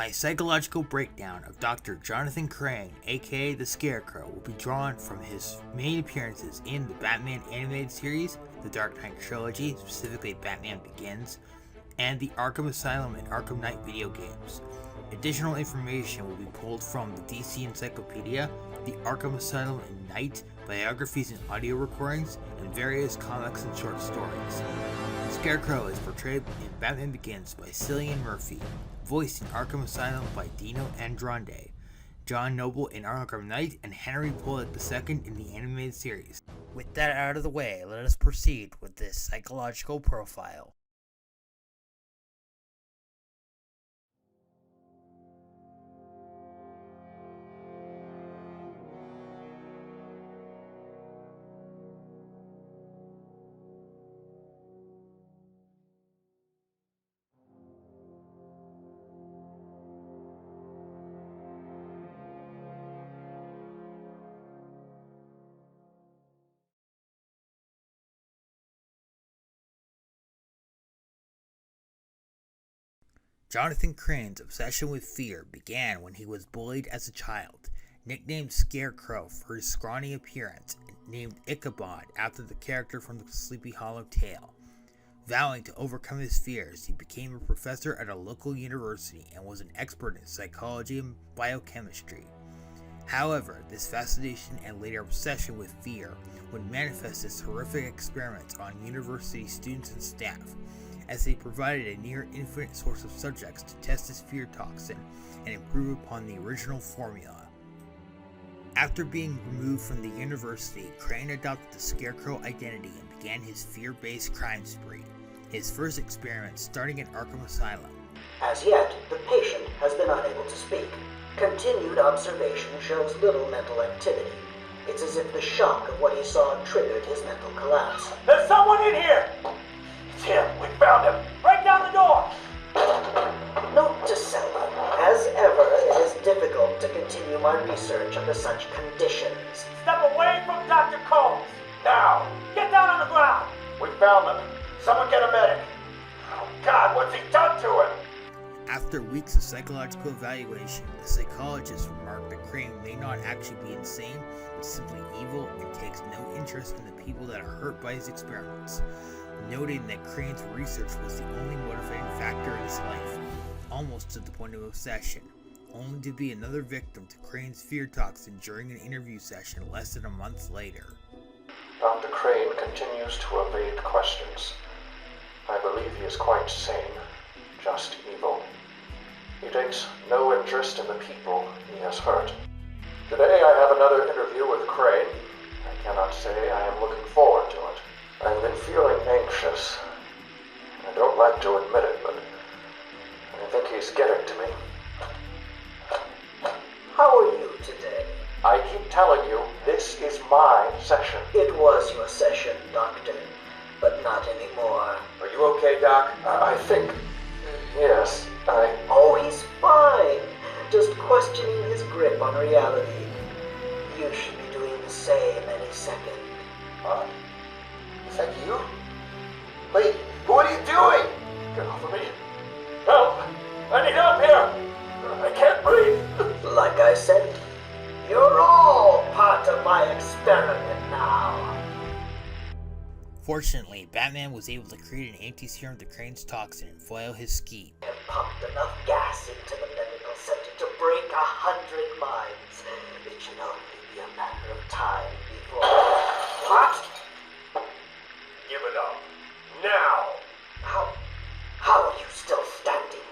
My psychological breakdown of Dr.Johnathan Crane, aka the Scarecrow, will be drawn from his main appearances in the Batman animated series, the Dark Knight Trilogy, specifically Batman Begins, and the Arkham Asylum and Arkham Knight video games. Additional information will be pulled from the DC Encyclopedia, the Arkham Asylum and Knight, biographies and audio recordings, and various comics and short stories. Scarecrow is portrayed in Batman Begins by Cillian Murphy, voiced in Arkham Asylum by Dino Andrande, John Noble in Arkham Knight, and Henry Polic II in the animated series. With that out of the way, let us proceed with this psychological profile. Johnathan Crane's obsession with fear began when he was bullied as a child. Nicknamed Scarecrow for his scrawny appearance, and named Ichabod after the character from the Sleepy Hollow tale. Vowing to overcome his fears, he became a professor at a local university and was an expert in psychology and biochemistry. However, this fascination and later obsession with fear would manifest as horrific experiments on university students and staff, as they provided a near infinite source of subjects to test his fear toxin and improve upon the original formula. After being removed from the university, Crane adopted the Scarecrow identity and began his fear-based crime spree, his first experiment starting at Arkham Asylum. As yet, the patient has been unable to speak. Continued observation shows little mental activity. It's as if the shock of what he saw triggered his mental collapse. There's someone in here! It's him! We found him! Break down the door! Note to self, as ever, it is difficult to continue my research under such conditions. Step away from Dr. Combs! Now! Get down on the ground! We found them. Someone get a medic! Oh God, what's he done to him? After weeks of psychological evaluation, the psychologist remarked that Crane may not actually be insane, but simply evil and takes no interest in the people that are hurt by his experiments, noting that Crane's research was the only motivating factor in his life, almost to the point of obsession, only to be another victim to Crane's fear toxin during an interview session less than a month later. Dr. Crane continues to evade questions. I believe he is quite sane, just evil. He takes no interest in the people he has hurt. Today I have another interview with Crane. I cannot say I am looking forward to it. I've been feeling anxious. I don't like to admit it, but I think he's getting to me. How are you today? I keep telling you, this is my session. It was your session, Doctor, but not anymore. Are you okay, Doc? I think... yes, Oh, he's fine. Just questioning his grip on reality. You should be doing the same any second. Is that you? Wait, what are you doing? Get off of me. Help! I need help here! I can't breathe! Like I said, you're all part of my experiment now. Fortunately, Batman was able to create an anti-serum to Crane's toxin and foil his scheme. And pumped enough gas into the medical center to break 100 minds. It should only be a matter of time before... What? Give it up. Now! How are you still standing?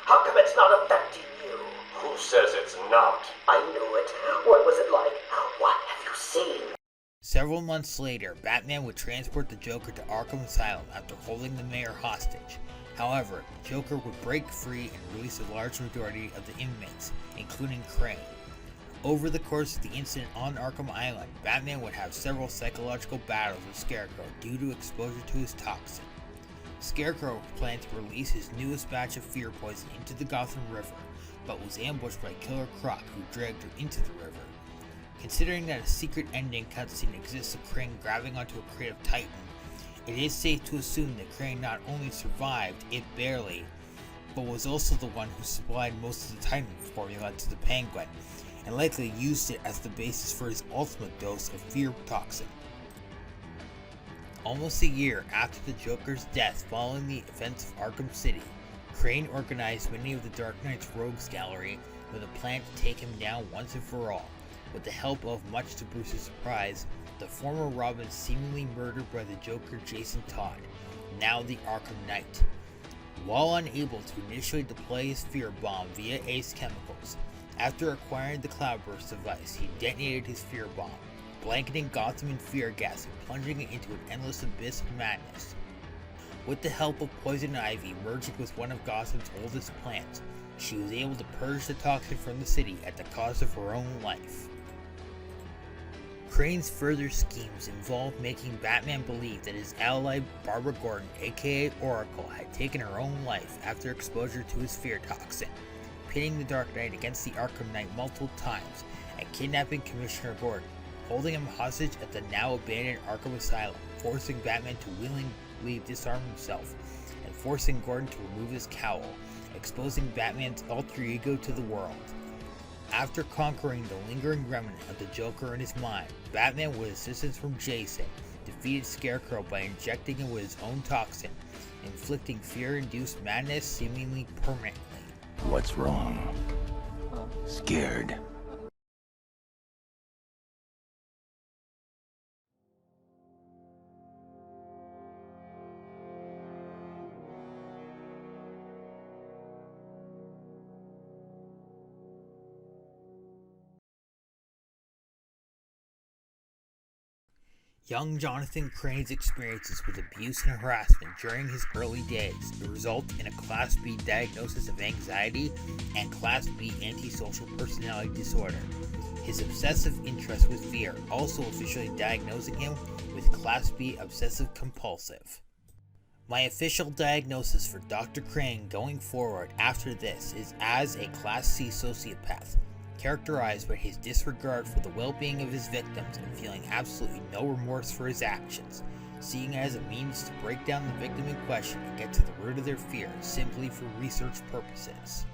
How come it's not affecting you? Who says it's not? I knew it. What was it like? What have you seen? Several months later, Batman would transport the Joker to Arkham Asylum after holding the mayor hostage. However, the Joker would break free and release a large majority of the inmates, including Crane. Over the course of the incident on Arkham Island, Batman would have several psychological battles with Scarecrow due to exposure to his toxin. Scarecrow planned to release his newest batch of fear poison into the Gotham River, but was ambushed by Killer Croc, who dragged her into the river. Considering that a secret ending cutscene exists of Crane grabbing onto a crate of Titan, it is safe to assume that Crane not only survived, it barely, but was also the one who supplied most of the Titan formula to the Penguin, and likely used it as the basis for his ultimate dose of fear toxin. Almost a year after the Joker's death following the events of Arkham City, Crane organized many of the Dark Knight's rogues gallery with a plan to take him down once and for all. With the help of, much to Bruce's surprise, the former Robin seemingly murdered by the Joker Jason Todd, now the Arkham Knight. While unable to initially deploy his fear bomb via Ace Chemicals, after acquiring the Cloudburst device, he detonated his fear bomb, blanketing Gotham in fear gas and plunging it into an endless abyss of madness. With the help of Poison Ivy merging with one of Gotham's oldest plants, she was able to purge the toxin from the city at the cost of her own life. Crane's further schemes involved making Batman believe that his ally Barbara Gordon, aka Oracle, had taken her own life after exposure to his fear toxin, pitting the Dark Knight against the Arkham Knight multiple times, and kidnapping Commissioner Gordon, holding him hostage at the now abandoned Arkham Asylum, forcing Batman to willingly disarm himself, and forcing Gordon to remove his cowl, exposing Batman's alter ego to the world. After conquering the lingering remnant of the Joker in his mind, Batman, with assistance from Jason, defeated Scarecrow by injecting him with his own toxin, inflicting fear-induced madness seemingly permanently. What's wrong? Scared. Young Jonathan Crane's experiences with abuse and harassment during his early days result in a Class B diagnosis of anxiety and Class B antisocial personality disorder. His obsessive interest with fear also officially diagnosing him with Class B obsessive compulsive. My official diagnosis for Dr. Crane going forward after this is as a Class C sociopath, characterized by his disregard for the well-being of his victims and feeling absolutely no remorse for his actions, seeing it as a means to break down the victim in question and get to the root of their fear simply for research purposes.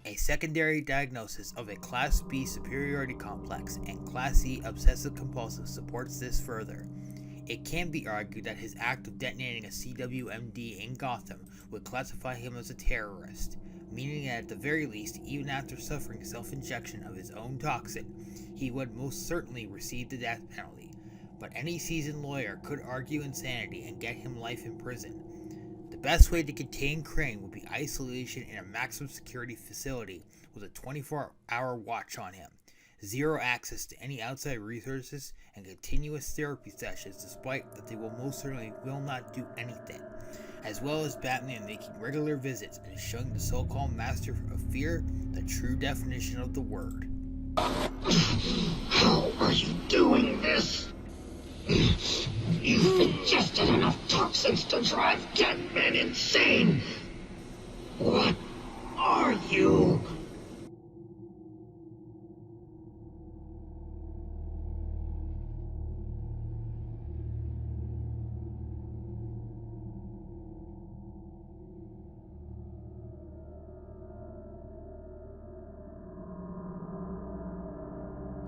A secondary diagnosis of a Class B superiority complex and Class C obsessive-compulsive supports this further. It can be argued that his act of detonating a CWMD in Gotham would classify him as a terrorist, meaning that at the very least, even after suffering self-injection of his own toxin, he would most certainly receive the death penalty. But any seasoned lawyer could argue insanity and get him life in prison. The best way to contain Crane would be isolation in a maximum security facility with a 24-hour watch on him, zero access to any outside resources, and continuous therapy sessions despite that they will most certainly will not do anything, as well as Batman making regular visits and showing the so-called master of fear the true definition of the word. How are you doing this? You've ingested enough toxins to drive dead men insane. What are you